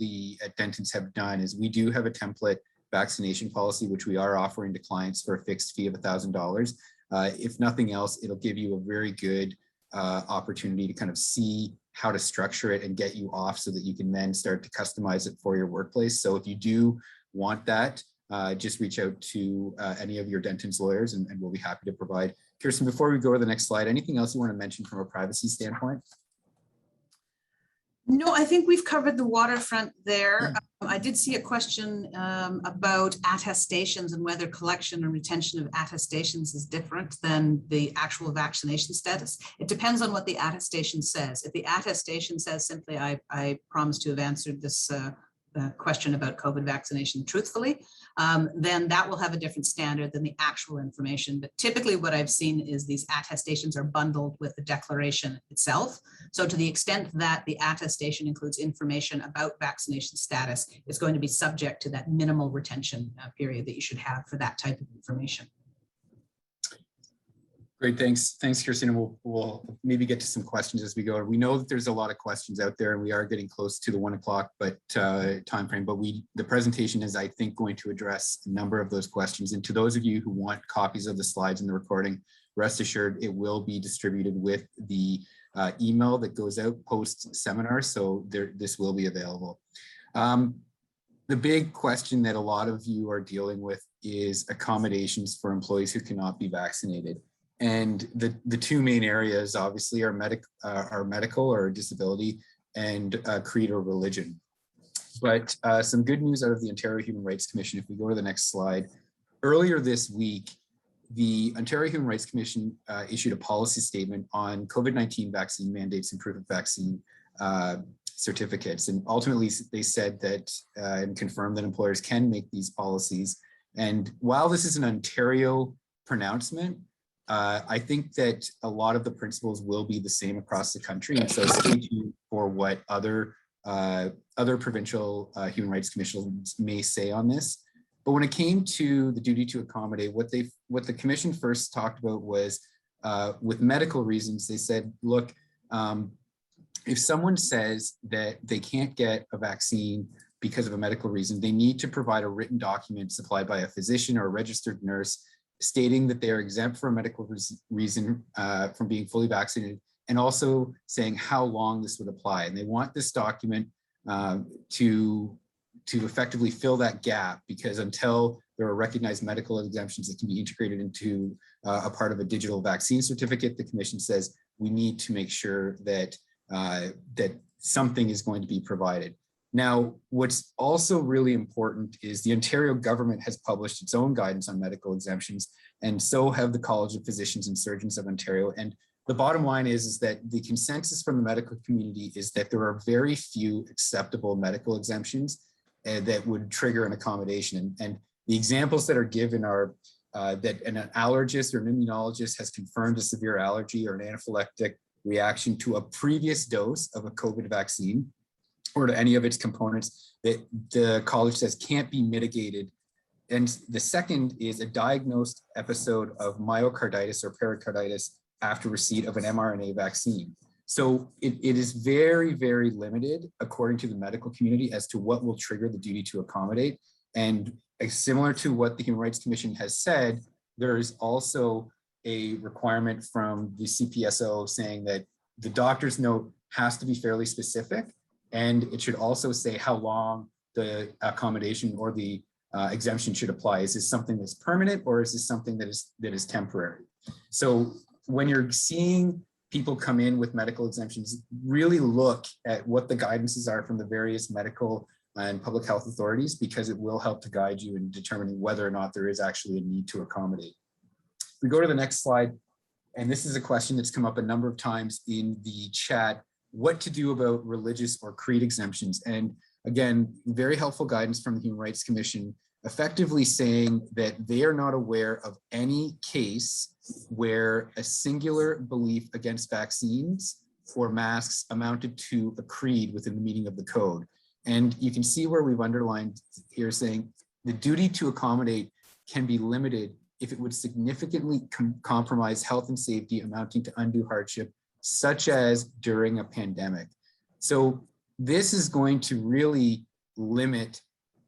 Speaker 1: Dentons have done is we do have a template vaccination policy, which we are offering to clients for a fixed fee of $1,000. If nothing else, it'll give you a very good opportunity to kind of see how to structure it and get you off so that you can then start to customize it for your workplace. So if you do want that, just reach out to any of your Dentons lawyers and we'll be happy to provide. Kirsten, before we go to the next slide, anything else you want to mention from a privacy standpoint?
Speaker 6: No, I think we've covered the waterfront there. I did see a question about attestations and whether collection and retention of attestations is different than the actual vaccination status. It depends on what the attestation says. If the attestation says simply, I promise to have answered this question about COVID vaccination truthfully, then that will have a different standard than the actual information. But typically what I've seen is these attestations are bundled with the declaration itself. So to the extent that the attestation includes information about vaccination status, it's going to be subject to that minimal retention period that you should have for that type of information.
Speaker 1: Great, thanks, Kirsten. We'll maybe get to some questions as we go. We know that there's a lot of questions out there, and we are getting close to the 1 o'clock time frame. But the presentation is, I think, going to address a number of those questions. And to those of you who want copies of the slides and the recording, rest assured it will be distributed with the email that goes out post seminar. So this will be available. The big question that a lot of you are dealing with is accommodations for employees who cannot be vaccinated. And the two main areas obviously are medical or disability and creed or religion. But some good news out of the Ontario Human Rights Commission, if we go to the next slide. Earlier this week, the Ontario Human Rights Commission issued a policy statement on COVID-19 vaccine mandates and proof of vaccine certificates. And ultimately they said that and confirmed that employers can make these policies. And while this is an Ontario pronouncement, I think that a lot of the principles will be the same across the country. And so stay tuned for what other provincial human rights commissions may say on this. But when it came to the duty to accommodate, what the commission first talked about was with medical reasons. They said, look, if someone says that they can't get a vaccine because of a medical reason, they need to provide a written document supplied by a physician or a registered nurse stating that they are exempt for a medical reason from being fully vaccinated, and also saying how long this would apply. And they want this document to effectively fill that gap, because until there are recognized medical exemptions that can be integrated into a part of a digital vaccine certificate, the commission says we need to make sure that that something is going to be provided. Now, what's also really important is the Ontario government has published its own guidance on medical exemptions, and so have the College of Physicians and Surgeons of Ontario. And the bottom line is that the consensus from the medical community is that there are very few acceptable medical exemptions that would trigger an accommodation. And the examples that are given are that an allergist or an immunologist has confirmed a severe allergy or an anaphylactic reaction to a previous dose of a COVID vaccine, or to any of its components, that the college says can't be mitigated. And the second is a diagnosed episode of myocarditis or pericarditis after receipt of an mRNA vaccine. So it is very, very limited, according to the medical community, as to what will trigger the duty to accommodate. And similar to what the Human Rights Commission has said, there is also a requirement from the CPSO saying that the doctor's note has to be fairly specific, and it should also say how long the accommodation or the exemption should apply. Is this something that's permanent, or is this something that is temporary? So when you're seeing people come in with medical exemptions, really look at what the guidances are from the various medical and public health authorities, because it will help to guide you in determining whether or not there is actually a need to accommodate. If we go to the next slide, and this is a question that's come up a number of times in the chat, what to do about religious or creed exemptions. And again, very helpful guidance from the Human Rights Commission, effectively saying that they are not aware of any case where a singular belief against vaccines or masks amounted to a creed within the meaning of the code. And you can see where we've underlined here saying the duty to accommodate can be limited if it would significantly compromise health and safety amounting to undue hardship, such as during a pandemic. So this is going to really limit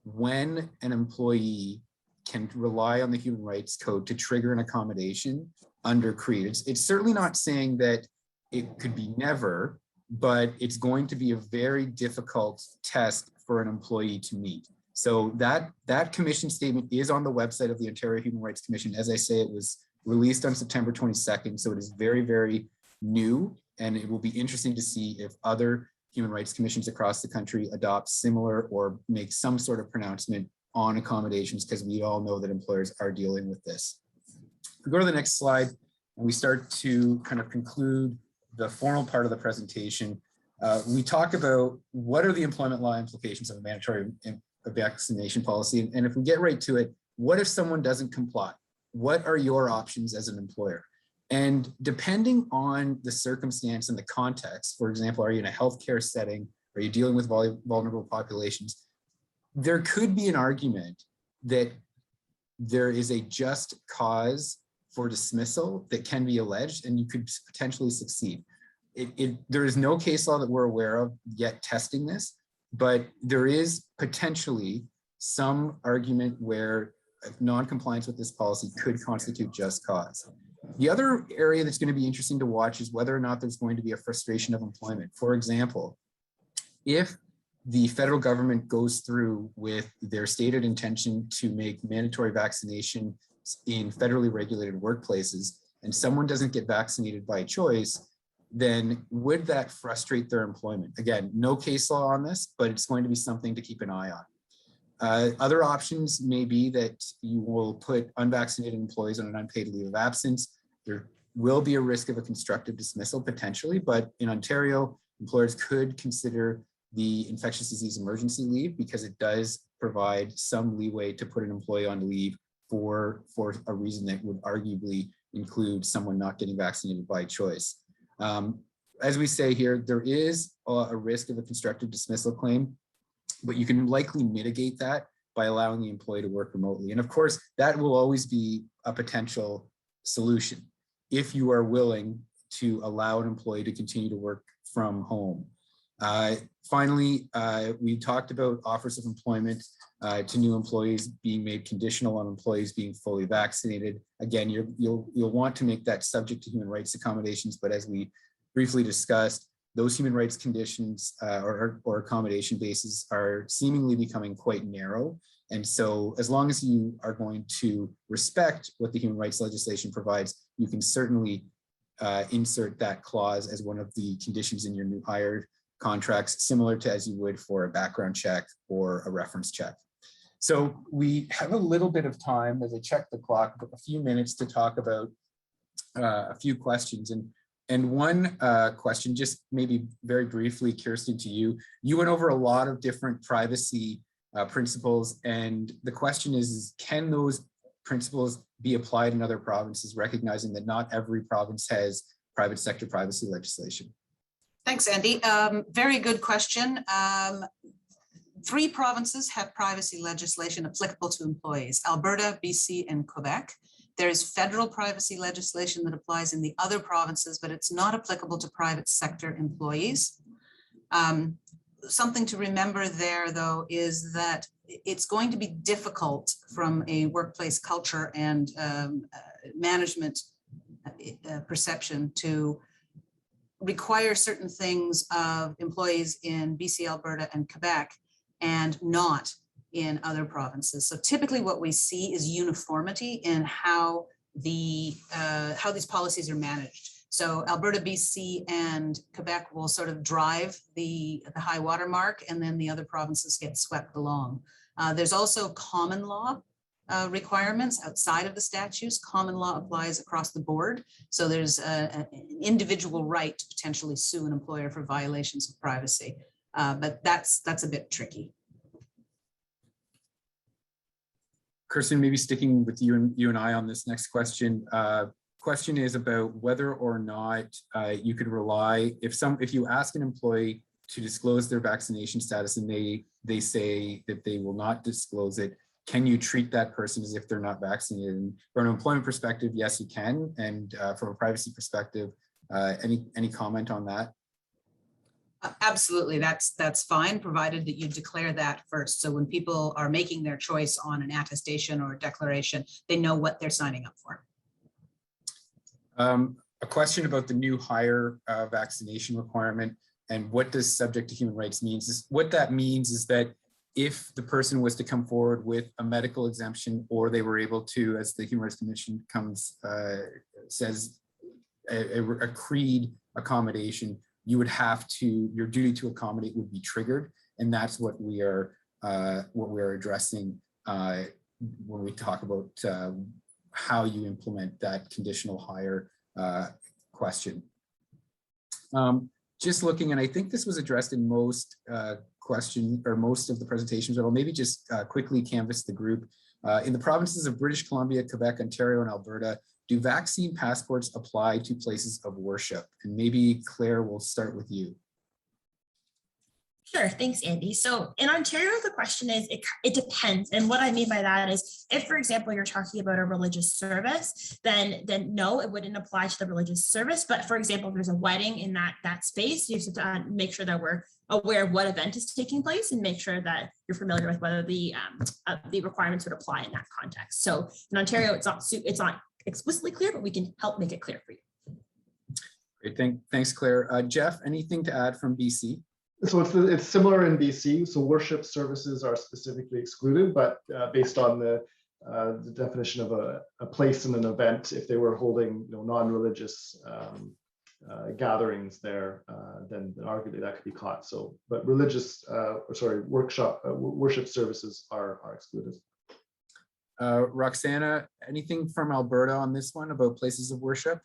Speaker 1: when an employee can rely on the Human Rights Code to trigger an accommodation under creed. It's certainly not saying that it could be never, but it's going to be a very difficult test for an employee to meet. So that commission statement is on the website of the Ontario Human Rights Commission. As I say, it was released on September 22nd, so it is very, very new, and it will be interesting to see if other human rights commissions across the country adopt similar or make some sort of pronouncement on accommodations, because we all know that employers are dealing with this. If we go to the next slide and we start to kind of conclude the formal part of the presentation, we talk about what are the employment law implications of a mandatory vaccination policy. And if we get right to it, what if someone doesn't comply? What are your options as an employer? And depending on the circumstance and the context, for example, are you in a healthcare setting? Are you dealing with vulnerable populations? There could be an argument that there is a just cause for dismissal that can be alleged, and you could potentially succeed. There is no case law that we're aware of yet testing this, but there is potentially some argument where non-compliance with this policy could constitute just cause. The other area that's going to be interesting to watch is whether or not there's going to be a frustration of employment. For example, if the federal government goes through with their stated intention to make mandatory vaccination in federally regulated workplaces and someone doesn't get vaccinated by choice, then would that frustrate their employment? Again, no case law on this, but it's going to be something to keep an eye on. Other options may be that you will put unvaccinated employees on an unpaid leave of absence. There will be a risk of a constructive dismissal potentially, but in Ontario, employers could consider the infectious disease emergency leave because it does provide some leeway to put an employee on leave for a reason that would arguably include someone not getting vaccinated by choice. As we say here, there is a risk of a constructive dismissal claim, but you can likely mitigate that by allowing the employee to work remotely. And of course, that will always be a potential solution if you are willing to allow an employee to continue to work from home. Finally, we talked about offers of employment to new employees being made conditional on employees being fully vaccinated. Again, you'll want to make that subject to human rights accommodations, but as we briefly discussed, those human rights conditions or accommodation bases are seemingly becoming quite narrow. And so as long as you are going to respect what the human rights legislation provides, you can certainly insert that clause as one of the conditions in your new hired contracts, similar to as you would for a background check or a reference check. So we have a little bit of time as I check the clock, a few minutes to talk about a few questions. And one question, just maybe very briefly, Kirsten, to you. You went over a lot of different privacy principles, and the question is, can those principles be applied in other provinces, recognizing that not every province has private sector privacy legislation?
Speaker 6: Thanks, Andy. Very good question. 3 provinces have privacy legislation applicable to employees: Alberta, BC, and Quebec. There is federal privacy legislation that applies in the other provinces, but it's not applicable to private sector employees. Something to remember there, though, is that it's going to be difficult from a workplace culture and management perception to require certain things of employees in BC, Alberta, and Quebec, and not in other provinces. So typically what we see is uniformity in how these policies are managed. So Alberta, BC, and Quebec will sort of drive the high water mark, and then the other provinces get swept along. There's also common law requirements outside of the statutes. Common law applies across the board. So there's an individual right to potentially sue an employer for violations of privacy. But that's a bit tricky.
Speaker 1: Kirsten, maybe sticking with you and I on this next question. Question is about whether or not you could rely, if you ask an employee to disclose their vaccination status and they say that they will not disclose it, can you treat that person as if they're not vaccinated? And from an employment perspective, yes, you can. And from a privacy perspective, any comment on that?
Speaker 6: Absolutely, that's fine, provided that you declare that first. So when people are making their choice on an attestation or a declaration, they know what they're signing up for.
Speaker 1: A question about the new higher vaccination requirement and what does subject to human rights means. What that means is that if the person was to come forward with a medical exemption, or they were able to, as the Human Rights Commission says, a creed accommodation, you would have to, your duty to accommodate would be triggered. And that's what we're addressing when we talk about how you implement that conditional hire question. Just looking, and I think this was addressed in most questions or most of the presentations, but I'll maybe just quickly canvass the group. In the provinces of British Columbia, Quebec, Ontario, and Alberta, do vaccine passports apply to places of worship? And maybe Claire, we'll start with you.
Speaker 2: Sure, thanks, Andy. So in Ontario, the question is, it depends. And what I mean by that is, if, for example, you're talking about a religious service, then no, it wouldn't apply to the religious service. But for example, if there's a wedding in that space, you have to make sure that we're aware of what event is taking place and make sure that you're familiar with whether the requirements would apply in that context. So in Ontario, it's not explicitly clear, but we can help make it clear for you.
Speaker 1: Great, thanks, Claire. Jeff, anything to add from BC?
Speaker 3: So it's similar in BC. So worship services are specifically excluded, but based on the definition of a place and an event, if they were holding non-religious gatherings there, then arguably that could be caught. So, but religious, worship services are excluded.
Speaker 1: Roxana, anything from Alberta on this one about places of worship?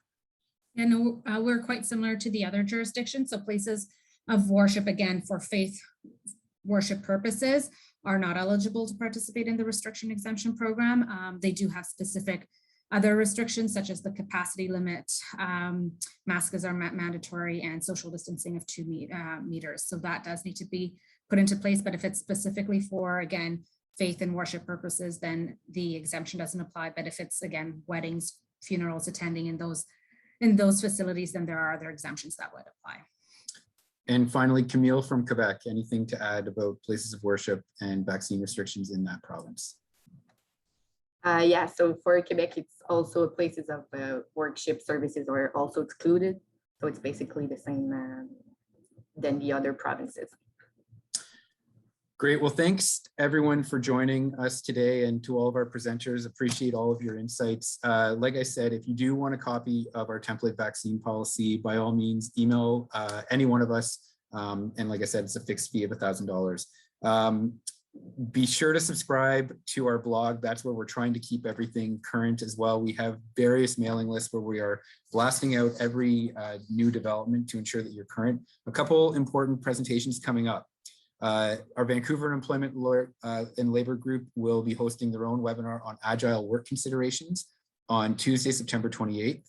Speaker 4: Yeah, no, we're quite similar to the other jurisdictions. So places of worship, again, for faith worship purposes, are not eligible to participate in the restriction exemption program. They do have specific other restrictions, such as the capacity limit, masks are mandatory, and social distancing of 2 meters. So that does need to be put into place. But if it's specifically for, again, faith and worship purposes, then the exemption doesn't apply. But if it's, again, weddings, funerals, attending in those facilities, then there are other exemptions that would apply.
Speaker 1: And finally, Camille from Quebec, anything to add about places of worship and vaccine restrictions in that province?
Speaker 5: Yeah, so for Quebec, it's also places of worship services are also excluded. So it's basically the same than the other provinces.
Speaker 1: Great. Well, thanks everyone for joining us today, and to all of our presenters. Appreciate all of your insights. Like I said, if you do want a copy of our template vaccine policy, by all means, email any one of us. And like I said, it's a fixed fee of $1,000. Be sure to subscribe to our blog. That's where we're trying to keep everything current as well. We have various mailing lists where we are blasting out every new development to ensure that you're current. A couple important presentations coming up. Our Vancouver Employment and Labor Group will be hosting their own webinar on agile work considerations on Tuesday, September 28th.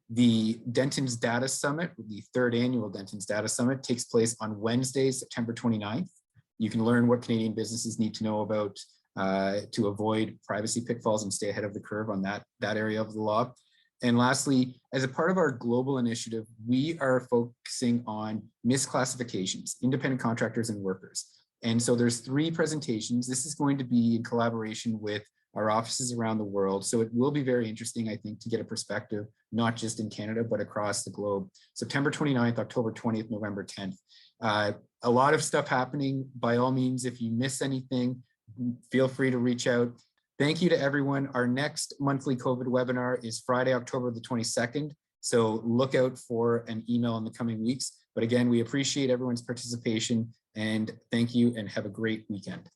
Speaker 1: The Denton's Data Summit, the 3rd annual Denton's Data Summit, takes place on Wednesday, September 29th. You can learn what Canadian businesses need to know about to avoid privacy pitfalls and stay ahead of the curve on that area of the law. And lastly, as a part of our global initiative, we are focusing on misclassifications, independent contractors and workers. And so there's 3 presentations. This is going to be in collaboration with our offices around the world. So it will be very interesting, I think, to get a perspective, not just in Canada, but across the globe. September 29th, October 20th, November 10th. A lot of stuff happening. By all means, if you miss anything, feel free to reach out. Thank you to everyone. Our next monthly COVID webinar is Friday, October the 22nd. So look out for an email in the coming weeks. But again, we appreciate everyone's participation, and thank you and have a great weekend.